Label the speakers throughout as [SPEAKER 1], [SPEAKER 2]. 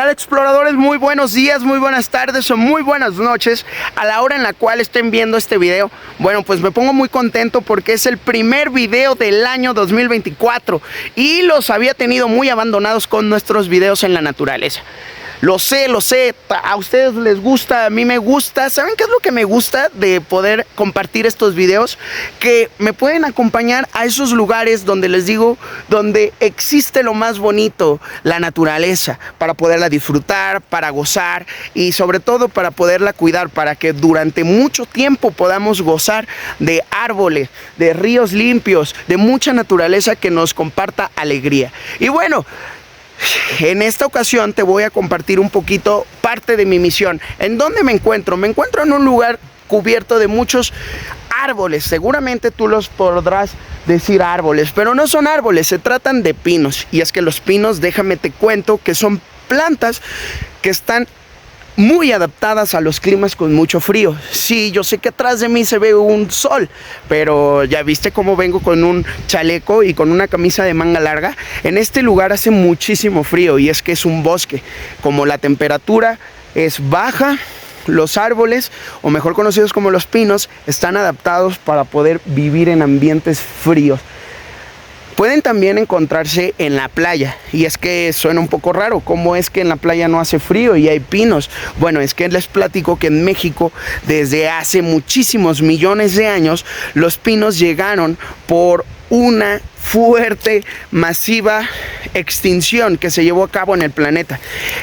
[SPEAKER 1] tal, exploradores? Muy buenos días, muy buenas tardes o muy buenas noches a la hora en la cual estén viendo este video. Bueno, pues me pongo muy contento porque es el primer video del año 2024 y los había tenido muy abandonados con nuestros videos en la naturaleza. Lo sé, a ustedes les gusta, a mí me gusta. ¿Saben qué es lo que me gusta de poder compartir estos videos? Que me pueden acompañar a esos lugares donde les digo, donde existe lo más bonito, la naturaleza, para poderla disfrutar, para gozar y sobre todo para poderla cuidar, para que durante mucho tiempo podamos gozar de árboles, de ríos limpios, de mucha naturaleza que nos comparta alegría. Y bueno, en esta ocasión te voy a compartir un poquito parte de mi misión. ¿En dónde me encuentro? Me encuentro en un lugar cubierto de muchos árboles. Seguramente tú los podrás decir árboles, pero no son árboles, se tratan de pinos. Y es que los pinos, déjame te cuento, que son plantas que están muy adaptadas a los climas con mucho frío. Sí, yo sé que atrás de mí se ve un sol, pero ya viste cómo vengo con un chaleco y con una camisa de manga larga. En este lugar hace muchísimo frío y es que es un bosque. Como la temperatura es baja, los árboles, o mejor conocidos como los pinos, están adaptados para poder vivir en ambientes fríos. Pueden también encontrarse en la playa, y es que suena un poco raro, ¿cómo es que en la playa no hace frío y hay pinos? Bueno, es que les platico que en México, desde hace muchísimos millones de años, los pinos llegaron por una fuerte, masiva extinción que se llevó a cabo en el planeta.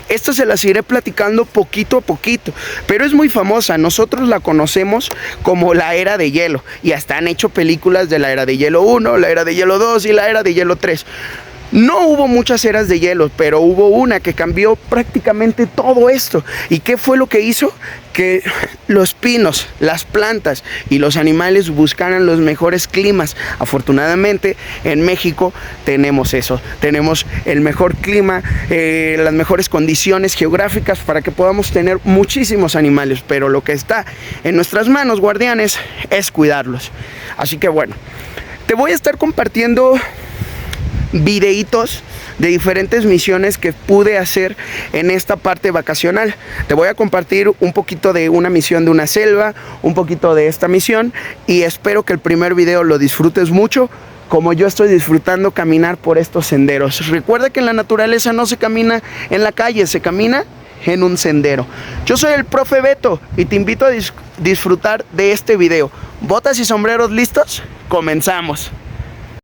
[SPEAKER 1] Esto se las iré platicando poquito a poquito, pero es muy famosa. Nosotros la conocemos como la Era de Hielo y hasta han hecho películas de la Era de Hielo 1, la Era de Hielo 2 y la Era de Hielo 3. No hubo muchas eras de hielo, pero hubo una que cambió prácticamente todo esto. ¿Y qué fue lo que hizo? Que los pinos, las plantas y los animales buscaran los mejores climas. Afortunadamente en México tenemos eso, tenemos el mejor clima, las mejores condiciones geográficas para que podamos tener muchísimos animales, pero lo que está en nuestras manos, guardianes, es cuidarlos. Así que bueno, te voy a estar compartiendo videitos de diferentes misiones que pude hacer en esta parte vacacional. Te voy a compartir un poquito de una misión de una selva, un poquito de esta misión, y espero que el primer video lo disfrutes mucho como yo estoy disfrutando caminar por estos senderos. Recuerda que en la naturaleza no se camina en la calle, se camina en un sendero. Yo soy el profe Beto y te invito a disfrutar de este video. ¿Botas y sombreros listos? Comenzamos.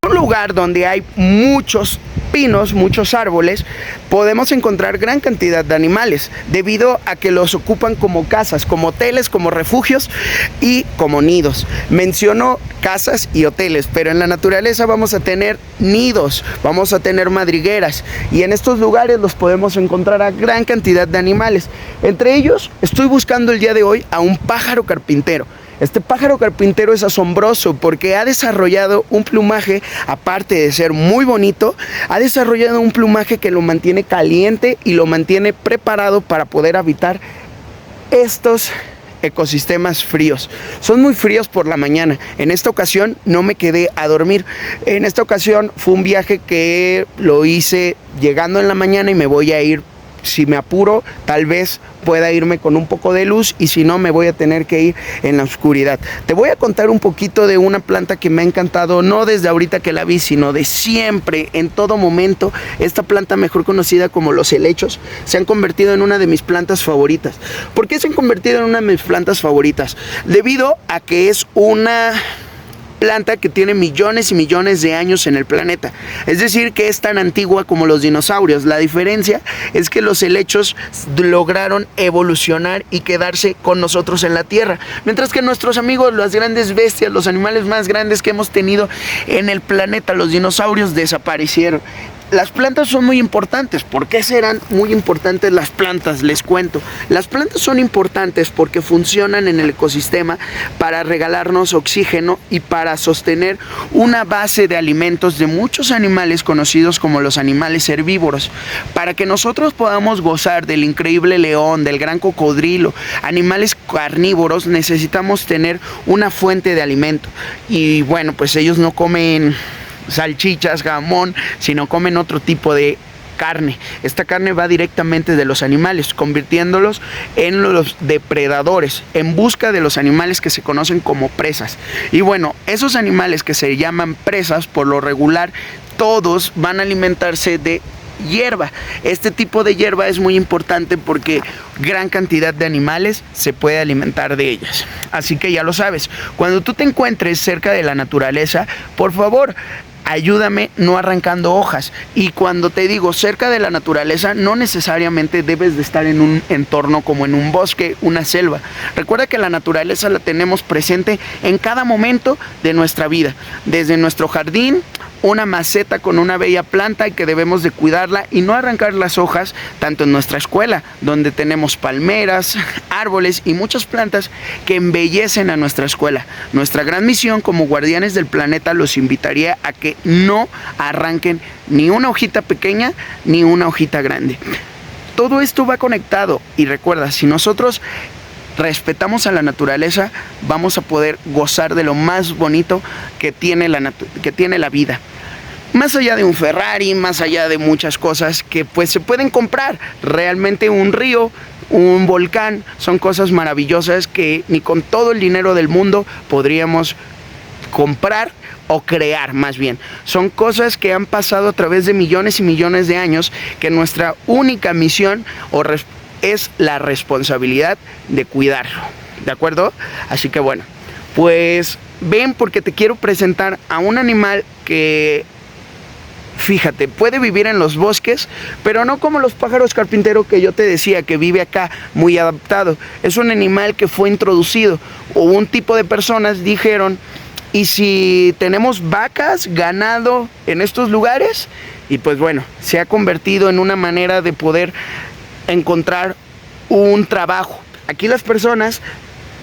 [SPEAKER 1] En un lugar donde hay muchos pinos, muchos árboles, podemos encontrar gran cantidad de animales, debido a que los ocupan como casas, como hoteles, como refugios y como nidos. Menciono casas y hoteles, pero en la naturaleza vamos a tener nidos, vamos a tener madrigueras, y en estos lugares los podemos encontrar a gran cantidad de animales. Entre ellos, estoy buscando el día de hoy a un pájaro carpintero. Este pájaro carpintero es asombroso porque ha desarrollado un plumaje, aparte de ser muy bonito, ha desarrollado un plumaje que lo mantiene caliente y lo mantiene preparado para poder habitar estos ecosistemas fríos. Son muy fríos por la mañana. En esta ocasión no me quedé a dormir. En esta ocasión fue un viaje que lo hice llegando en la mañana y me voy a ir. Si me apuro, tal vez pueda irme con un poco de luz, y si no, me voy a tener que ir en la oscuridad. Te voy a contar un poquito de una planta que me ha encantado, no desde ahorita que la vi, sino de siempre, en todo momento. Esta planta, mejor conocida como los helechos, se han convertido en una de mis plantas favoritas. ¿Por qué se han convertido en una de mis plantas favoritas? Debido a que es una planta que tiene millones y millones de años en el planeta, es decir, que es tan antigua como los dinosaurios. La diferencia es que los helechos lograron evolucionar y quedarse con nosotros en la Tierra, mientras que nuestros amigos, las grandes bestias, los animales más grandes que hemos tenido en el planeta, los dinosaurios, desaparecieron. Las plantas son muy importantes. ¿Por qué serán muy importantes las plantas? Les cuento. Las plantas son importantes porque funcionan en el ecosistema para regalarnos oxígeno y para sostener una base de alimentos de muchos animales conocidos como los animales herbívoros. Para que nosotros podamos gozar del increíble león, del gran cocodrilo, animales carnívoros, necesitamos tener una fuente de alimento. Y bueno, pues ellos no comen salchichas, jamón, sino comen otro tipo de carne. Esta carne va directamente de los animales, convirtiéndolos en los depredadores, en busca de los animales que se conocen como presas. Y bueno, esos animales que se llaman presas, por lo regular, todos van a alimentarse de hierba. Este tipo de hierba es muy importante porque gran cantidad de animales se puede alimentar de ellas. Así que ya lo sabes, cuando tú te encuentres cerca de la naturaleza, por favor, ayúdame no arrancando hojas. Y cuando te digo cerca de la naturaleza, no necesariamente debes de estar en un entorno como en un bosque, una selva. Recuerda que la naturaleza la tenemos presente en cada momento de nuestra vida, desde nuestro jardín, una maceta con una bella planta y que debemos de cuidarla y no arrancar las hojas, tanto en nuestra escuela, donde tenemos palmeras, árboles y muchas plantas que embellecen a nuestra escuela. Nuestra gran misión como guardianes del planeta los invitaría a que no arranquen ni una hojita pequeña ni una hojita grande. Todo esto va conectado y recuerda, si nosotros respetamos a la naturaleza, vamos a poder gozar de lo más bonito que tiene la vida. Más allá de un Ferrari, más allá de muchas cosas que pues se pueden comprar, realmente un río, un volcán, son cosas maravillosas que ni con todo el dinero del mundo podríamos comprar o crear. Más bien, son cosas que han pasado a través de millones y millones de años, que nuestra única misión es la responsabilidad de cuidarlo, ¿de acuerdo? Así que bueno, pues ven, porque te quiero presentar a un animal que, fíjate, puede vivir en los bosques, pero no como los pájaros carpintero que yo te decía, que vive acá muy adaptado. Es un animal que fue introducido, o un tipo de personas dijeron, ¿y si tenemos vacas, ganado en estos lugares? Y pues bueno, se ha convertido en una manera de poder encontrar un trabajo. Aquí las personas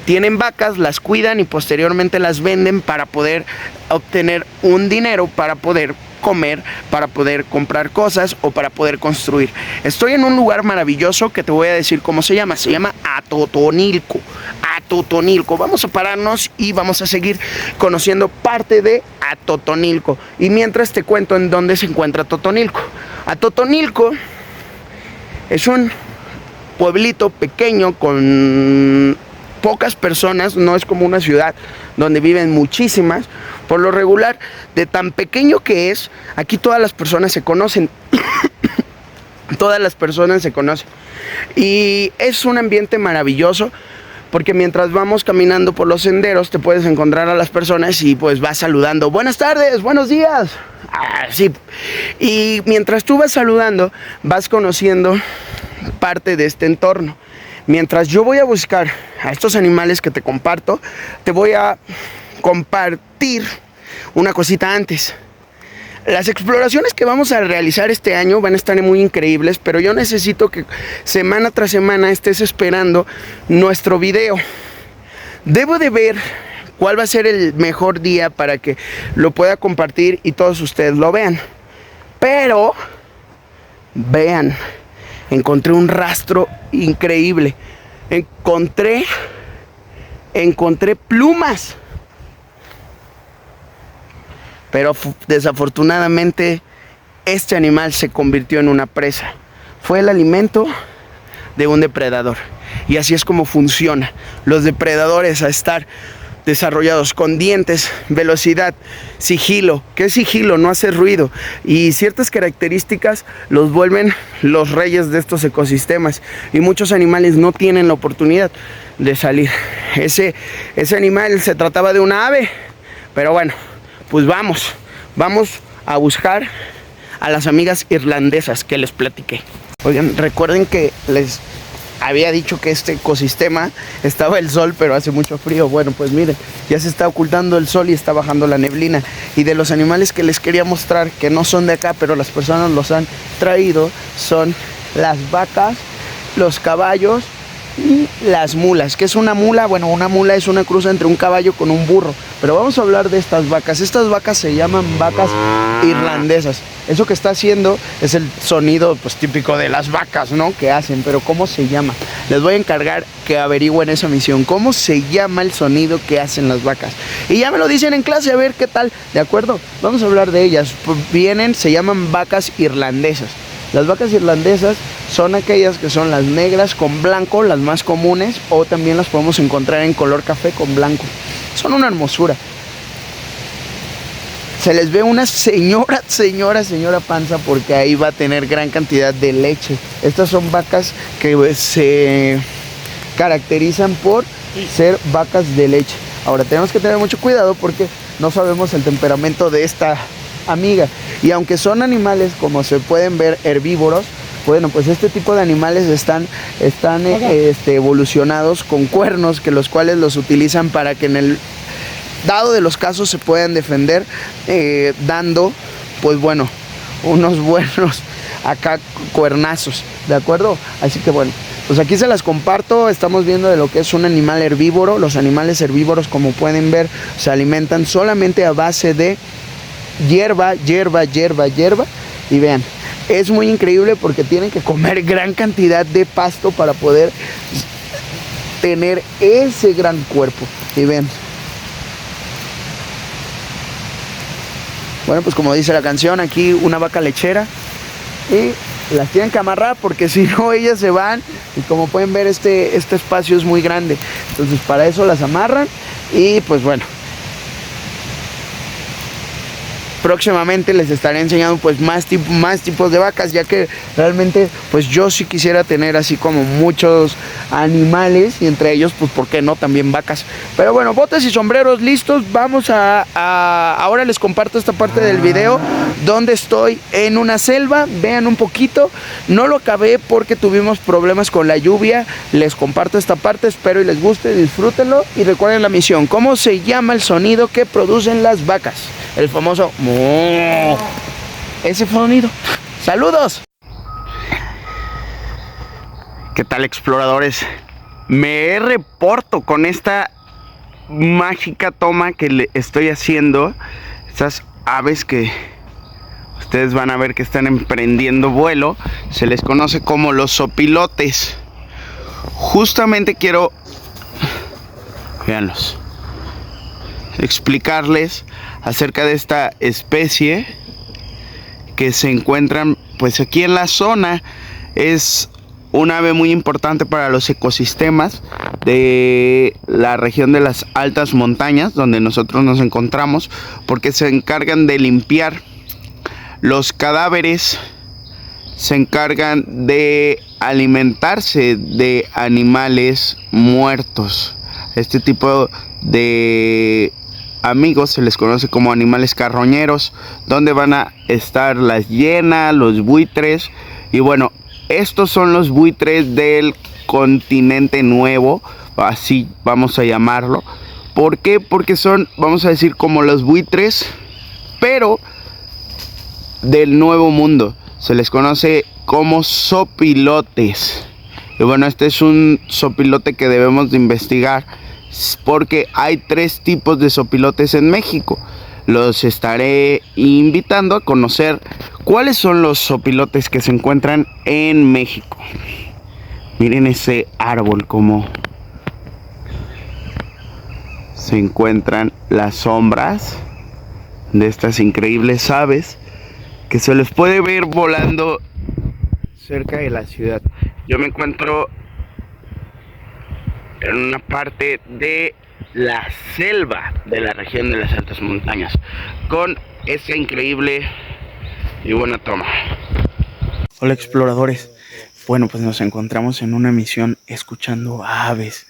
[SPEAKER 1] tienen vacas, las cuidan y posteriormente las venden para poder obtener un dinero, para poder comer, para poder comprar cosas o para poder construir. Estoy en un lugar maravilloso que te voy a decir cómo se llama. Se llama Atotonilco. Atotonilco. Vamos a pararnos y vamos a seguir conociendo parte de Atotonilco. Y mientras te cuento en dónde se encuentra Atotonilco. Atotonilco es un pueblito pequeño con pocas personas, no es como una ciudad donde viven muchísimas. Por lo regular, de tan pequeño que es, aquí todas las personas se conocen. Todas las personas se conocen. Y es un ambiente maravilloso, porque mientras vamos caminando por los senderos te puedes encontrar a las personas y pues vas saludando. Buenas tardes, buenos días. Sí. Y mientras tú vas saludando, vas conociendo parte de este entorno. Mientras yo voy a buscar a estos animales que te comparto, te voy a compartir una cosita antes. Las exploraciones que vamos a realizar este año van a estar muy increíbles, pero yo necesito que semana tras semana estés esperando nuestro video. Debo de ver cuál va a ser el mejor día para que lo pueda compartir y todos ustedes lo vean. Pero vean, encontré un rastro increíble. Encontré plumas. Pero desafortunadamente este animal se convirtió en una presa. Fue el alimento de un depredador. Y así es como funciona. Los depredadores, a estar desarrollados con dientes, velocidad, sigilo. ¿Qué es sigilo? No hace ruido. Y ciertas características los vuelven los reyes de estos ecosistemas. Y muchos animales no tienen la oportunidad de salir. Ese animal se trataba de una ave. Pero bueno, pues vamos a buscar a las amigas irlandesas que les platiqué. Oigan, recuerden que les había dicho que este ecosistema estaba el sol, pero hace mucho frío. Bueno, pues miren, ya se está ocultando el sol y está bajando la neblina. Y de los animales que les quería mostrar, que no son de acá, pero las personas los han traído, son las vacas, los caballos y las mulas. ¿Qué es una mula? Bueno, una mula es una cruza entre un caballo con un burro. Pero vamos a hablar de estas vacas. Estas vacas se llaman vacas irlandesas. Eso que está haciendo es el sonido pues típico de las vacas, ¿no? Que hacen, pero ¿cómo se llama? Les voy a encargar que averigüen esa misión. ¿Cómo se llama el sonido que hacen las vacas? Y ya me lo dicen en clase, a ver qué tal. ¿De acuerdo? Vamos a hablar de ellas. Vienen, se llaman vacas irlandesas. Las vacas irlandesas son aquellas que son las negras con blanco, las más comunes, o también las podemos encontrar en color café con blanco. Son una hermosura. Se les ve una señora panza, porque ahí va a tener gran cantidad de leche. Estas son vacas que se caracterizan por ser vacas de leche. Ahora tenemos que tener mucho cuidado porque no sabemos el temperamento de esta amiga. Y aunque son animales, como se pueden ver, herbívoros, bueno, pues este tipo de animales están evolucionados con cuernos, que los cuales los utilizan para que en el dado de los casos se puedan defender, dando, pues bueno, unos buenos acá cuernazos, ¿de acuerdo? Así que bueno, pues aquí se las comparto. Estamos viendo de lo que es un animal herbívoro. Los animales herbívoros, como pueden ver, se alimentan solamente a base de hierba. Y vean, es muy increíble porque tienen que comer gran cantidad de pasto para poder tener ese gran cuerpo. Y vean, bueno, pues como dice la canción, aquí una vaca lechera, y las tienen que amarrar porque si no ellas se van, y como pueden ver este espacio es muy grande, entonces para eso las amarran. Y pues bueno, próximamente les estaré enseñando pues más tipos de vacas, ya que realmente pues yo sí quisiera tener así como muchos animales, y entre ellos pues por qué no también vacas. Pero bueno, botas y sombreros listos. Vamos ahora les comparto esta parte del video donde estoy en una selva. Vean un poquito, no lo acabé porque tuvimos problemas con la lluvia. Les comparto esta parte, espero y les guste, disfrútenlo y recuerden la misión. ¿Cómo se llama el sonido que producen las vacas? El famoso moo. Ese sonido. ¡Saludos! ¿Qué tal, exploradores? Me reporto con esta mágica toma que le estoy haciendo. Estas aves que ustedes van a ver que están emprendiendo vuelo, se les conoce como los zopilotes. Justamente quiero, véanlos, explicarles acerca de esta especie que se encuentran pues aquí en la zona. Es un ave muy importante para los ecosistemas de la región de las altas montañas donde nosotros nos encontramos, porque se encargan de limpiar los cadáveres, se encargan de alimentarse de animales muertos. Este tipo de amigos se les conoce como animales carroñeros, donde van a estar las hienas, los buitres. Y bueno, estos son los buitres del continente nuevo, así vamos a llamarlo. ¿Por qué? Porque son, vamos a decir, como los buitres, pero del nuevo mundo. Se les conoce como zopilotes. Y bueno, este es un zopilote que debemos de investigar, porque hay 3 tipos de zopilotes en México. Los estaré invitando a conocer cuáles son los zopilotes que se encuentran en México. Miren ese árbol, como se encuentran las sombras de estas increíbles aves que se les puede ver volando cerca de la ciudad. Yo me encuentro en una parte de la selva de la región de las altas montañas, con esta increíble y buena toma. Hola, exploradores. Bueno, pues nos encontramos en una misión escuchando aves.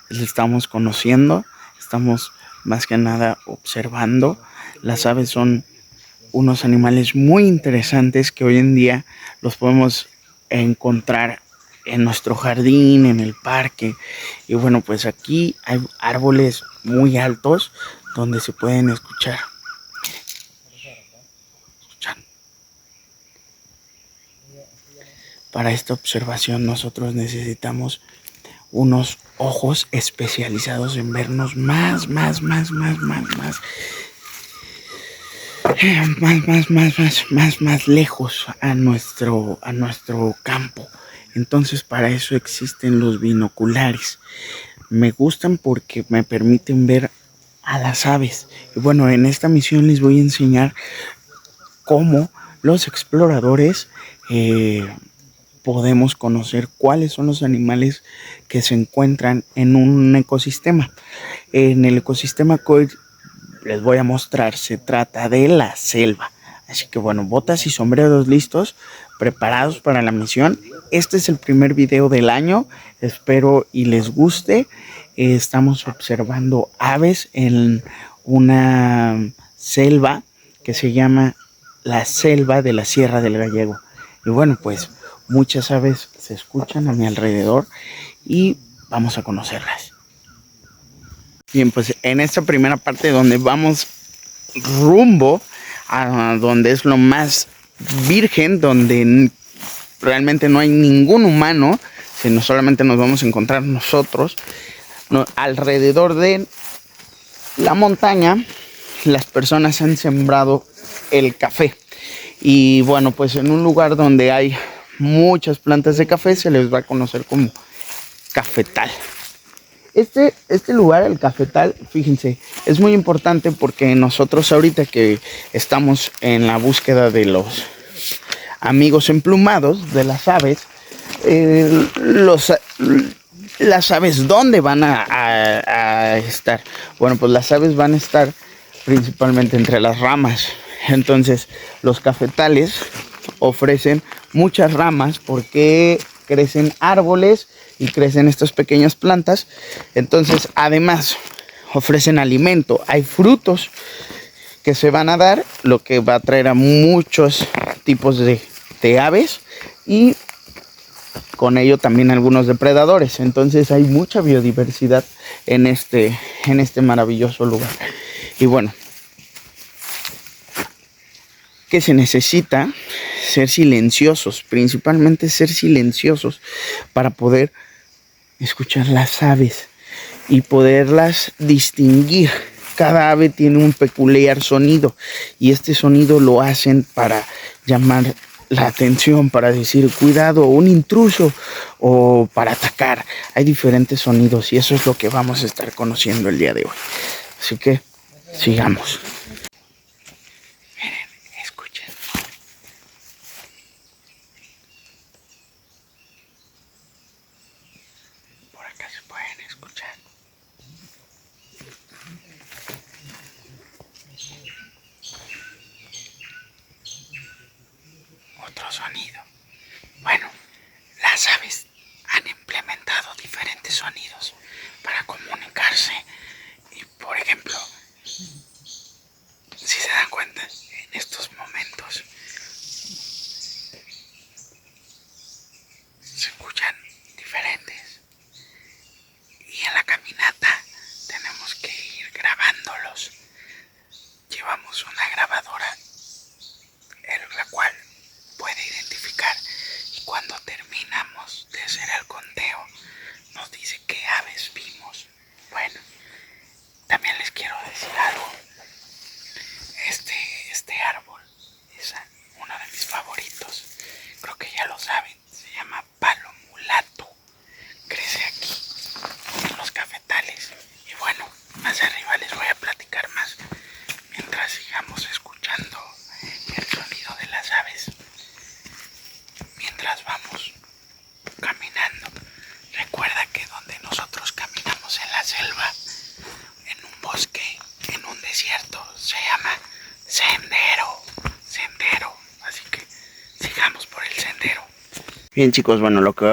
[SPEAKER 1] Les estamos conociendo, estamos más que nada observando. Las aves son unos animales muy interesantes que hoy en día los podemos encontrar en nuestro jardín, en el parque. Y bueno, pues aquí hay árboles muy altos donde se pueden escuchar. ¿Escuchan? Para esta observación nosotros necesitamos unos ojos especializados en vernos más lejos a nuestro campo. Entonces para eso existen los binoculares. Me gustan porque me permiten ver a las aves. Y bueno, en esta misión les voy a enseñar cómo los exploradores podemos conocer cuáles son los animales que se encuentran en un ecosistema. En el ecosistema que hoy les voy a mostrar se trata de la selva. Así que bueno, botas y sombreros listos, preparados para la misión. Este es el primer video del año, espero y les guste. Estamos observando aves en una selva que se llama la selva de la Sierra del Gallego. Y bueno, pues muchas aves se escuchan a mi alrededor y vamos a conocerlas. Bien, pues en esta primera parte donde vamos rumbo a donde es lo más virgen, donde realmente no hay ningún humano, sino solamente nos vamos a encontrar nosotros, alrededor de la montaña. Las personas han sembrado el café y bueno, pues en un lugar donde hay muchas plantas de café se les va a conocer como cafetal. Este lugar, el cafetal, fíjense, es muy importante porque nosotros ahorita que estamos en la búsqueda de los amigos emplumados, de las aves, las aves, ¿dónde van a estar? Bueno, pues las aves van a estar principalmente entre las ramas. Entonces, los cafetales ofrecen muchas ramas porque crecen árboles y crecen estas pequeñas plantas. Entonces, además, ofrecen alimento. Hay frutos que se van a dar, lo que va a atraer a muchos tipos de aves y con ello también algunos depredadores. Entonces hay mucha biodiversidad en este maravilloso lugar. Y bueno, ¿qué se necesita? Ser silenciosos, principalmente ser silenciosos para poder escuchar las aves y poderlas distinguir. Cada ave tiene un peculiar sonido y este sonido lo hacen para llamar la atención, para decir cuidado, un intruso, o para atacar. Hay diferentes sonidos y eso es lo que vamos a estar conociendo el día de hoy. Así que sigamos. Miren, escuchen. Por acá se pueden escuchar. Otro sonido. Bueno, las aves han implementado diferentes sonidos para comunicarse. Y por ejemplo, si se dan cuenta, en estos momentos se escuchan diferentes. Y en la caminata tenemos que ir grabándolos. Llevamos una grabadora, la cual puede identificar, y cuando terminamos de hacer el conteo nos dice qué aves vimos. Bueno, también les quiero decir algo. Este árbol es uno de mis favoritos, creo que ya lo saben, se llama palo mulato, crece aquí en los cafetales. Y bueno, más arriba les voy a platicar más mientras sigamos escuchando el sonido de las aves. Mientras vamos caminando, recuerda que donde nosotros caminamos en la selva, en un bosque, en un desierto, se llama sendero, así que sigamos por el sendero. Bien chicos, bueno, lo que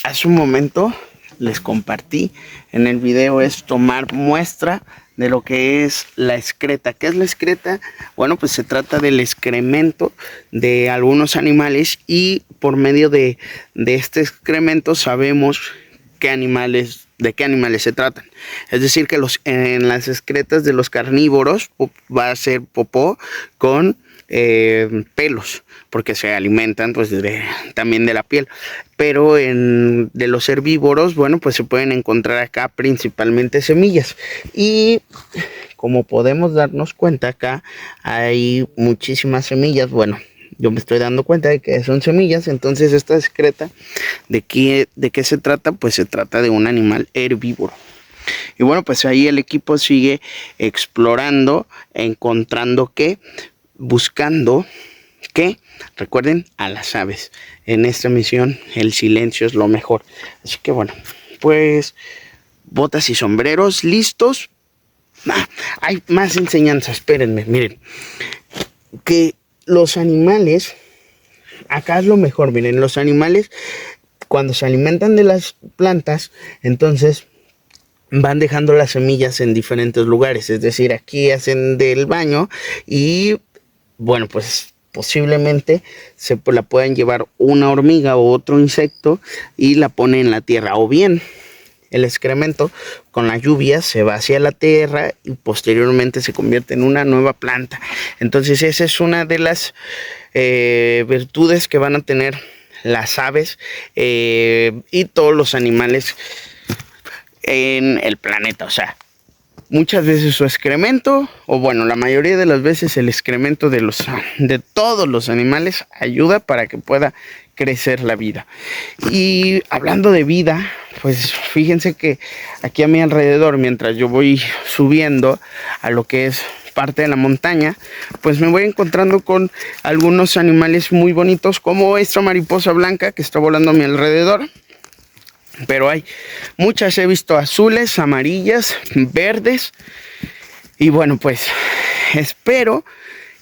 [SPEAKER 1] hace un momento les compartí en el video es tomar muestra de lo que es la excreta. ¿Qué es la excreta? Bueno, pues se trata del excremento de algunos animales y por medio de este excremento sabemos de qué animales se tratan. Es decir, que en las excretas de los carnívoros va a ser popó con pelos, porque se alimentan pues también de la piel. Pero de los herbívoros, bueno, pues se pueden encontrar acá principalmente semillas. Y como podemos darnos cuenta, acá hay muchísimas semillas. Bueno, yo me estoy dando cuenta de que son semillas. Entonces esta excreta, ¿de qué se trata? Pues se trata de un animal herbívoro. Y bueno, pues ahí el equipo sigue explorando, encontrando buscando que recuerden a las aves. En esta misión el silencio es lo mejor. Así que bueno, pues botas y sombreros listos. Hay más enseñanzas, espérenme, miren. Que los animales, acá es lo mejor, miren, los animales cuando se alimentan de las plantas, entonces van dejando las semillas en diferentes lugares. Es decir, aquí hacen del baño y bueno, pues posiblemente se la puedan llevar una hormiga o otro insecto y la pone en la tierra, o bien el excremento con la lluvia se va hacia la tierra y posteriormente se convierte en una nueva planta. Entonces esa es una de las virtudes que van a tener las aves y todos los animales en el planeta. O sea, muchas veces su excremento, o bueno, la mayoría de las veces el excremento de todos los animales ayuda para que pueda crecer la vida. Y hablando de vida, pues fíjense que aquí a mi alrededor, mientras yo voy subiendo a lo que es parte de la montaña, pues me voy encontrando con algunos animales muy bonitos, como esta mariposa blanca que está volando a mi alrededor. Pero hay muchas, he visto azules, amarillas, verdes. Y bueno, pues espero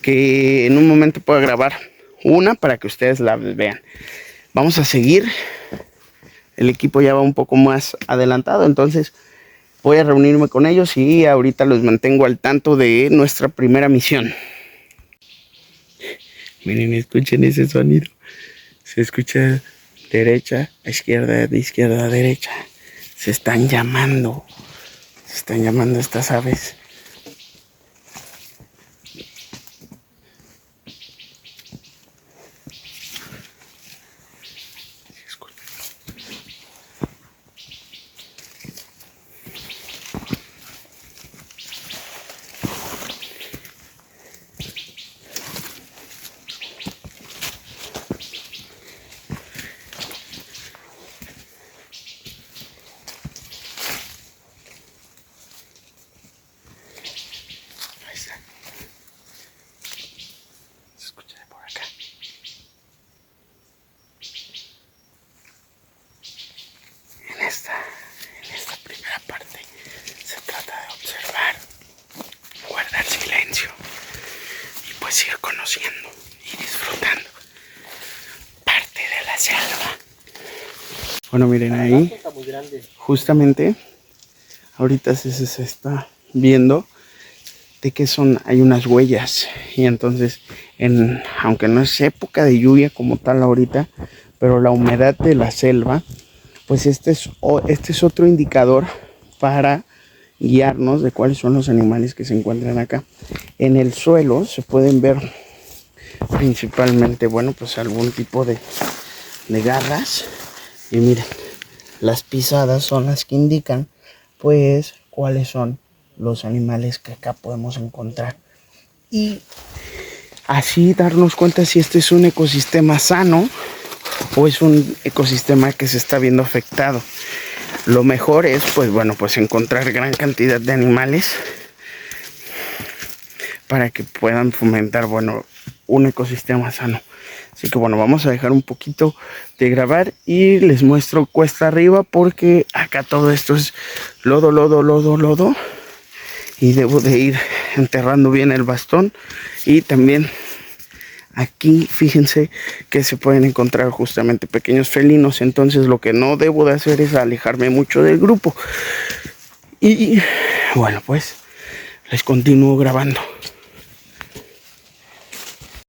[SPEAKER 1] que en un momento pueda grabar una para que ustedes la vean. Vamos a seguir. El equipo ya va un poco más adelantado, entonces voy a reunirme con ellos y ahorita los mantengo al tanto de nuestra primera misión. Miren, escuchen ese sonido. Se escucha derecha a izquierda, de izquierda a derecha. Se están llamando estas aves. En esta primera parte se trata de observar, guardar silencio y pues ir conociendo y disfrutando parte de la selva. Bueno, miren ahí, justamente ahorita se está viendo de que hay unas huellas, y entonces aunque no es época de lluvia como tal ahorita, pero la humedad de la selva, pues este es otro indicador para guiarnos de cuáles son los animales que se encuentran acá. En el suelo se pueden ver principalmente, bueno, pues algún tipo de garras, y miren, las pisadas son las que indican pues cuáles son los animales que acá podemos encontrar, y así darnos cuenta si este es un ecosistema sano o es un ecosistema que se está viendo afectado. Lo mejor es, pues bueno, pues encontrar gran cantidad de animales para que puedan fomentar, bueno, un ecosistema sano. Así que bueno, vamos a dejar un poquito de grabar y les muestro cuesta arriba, porque acá todo esto es lodo, lodo, lodo, lodo, y debo de ir enterrando bien el bastón. Y también aquí fíjense que se pueden encontrar justamente pequeños felinos, entonces lo que no debo de hacer es alejarme mucho del grupo. Y bueno, pues les continúo grabando.